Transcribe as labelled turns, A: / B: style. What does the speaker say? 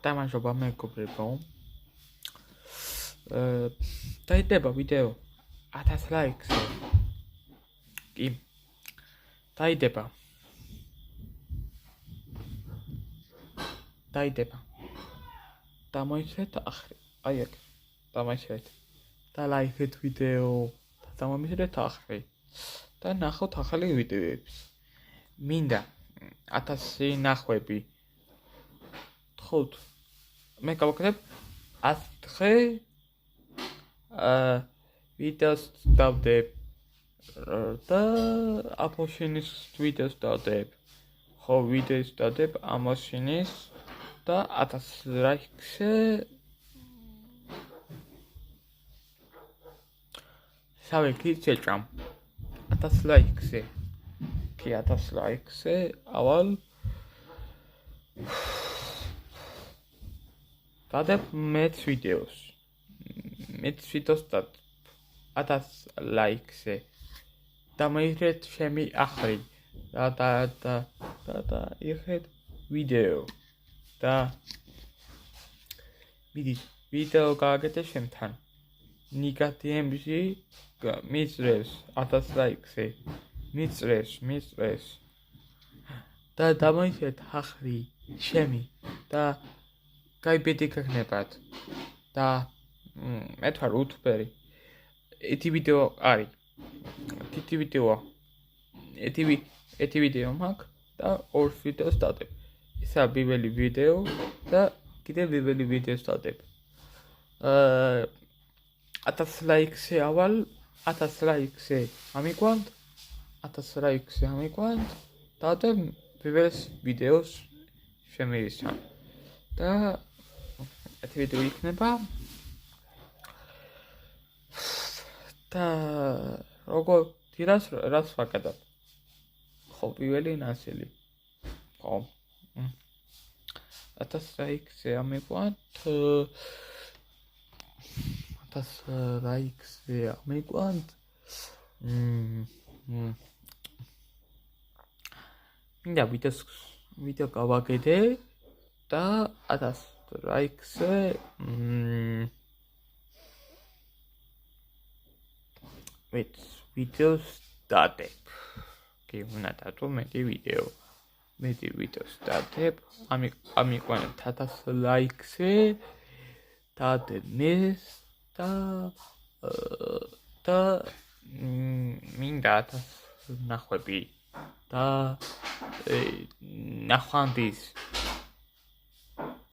A: Გამარჯობა მეგობრებო. დაიდება ვიდეო 1000 ლაიქზე. კი. დაიდება. დამოიცეთ ახრი. აი ეგ. დამოიცეთ. და ლაიქეთ ვიდეო. დამომისრეთ ახრი. და ნახოთ ახალი ვიდეოებს. მინდა 1000 ნახვები. თხოვთ. მე გავაკეთებ 100 დღე ვიდეოს დავდებ და აპოშინის ვიდეოს დავდებ. ხო, ვიდეოს დავდებ ამოშინის და 1000 ლაიქზე სავექი შეჭამ 1000 ლაიქზე. კი 1000 ლაიქზე ავალ დავდებ მეც ვიდეოს. მეც ვიდეოს დავდებ 1000 ლაიქზე. დამოიღეთ ჩემი ახრი. და იღეთ ვიდეო. და მიდი ვიდეო გააკეთე შემთან. ნიგატიემში მიწრეს 1000 ლაიქზე. მიწრეს. და დამოიღეთ ახრი ჩემი და გაიბედი გქნებათ. და მე თვარ უთბერი. ეთი ვიდეო არის. თითი ვიდეოა. ეთი ვიდეო მაქვს და ორ ვიდეოს დავდებ. ისა პირველი ვიდეო და კიდევ პირველი ვიდეოს დავდებ. 1000 ლაიქზე ავალ 1000 ლაიქზე ამიყვანთ. 1000 ლაიქზე ამიყვანთ. დავდებ პირველ ვიდეოს შემირისთან. და ეთი ვიდეო იქნება. და როგორ რას ვაკეთებ? ხო, პირველი ნასილი. ხო. 1000 ლაიქზე ამიყვანთ. 1000 ლაიქზე ამიყვანთ. მინდა ვიდეო გავაკეთე და 1000 ლაიქზე ვიდეოს დავდებ. კი, უნდა დავდო მეტი ვიდეოს დავდებ. ამიყვანებთ 1000 ლაიქზე დავდებ მეს და მინდა 1000 ნახვები და ნახვანდის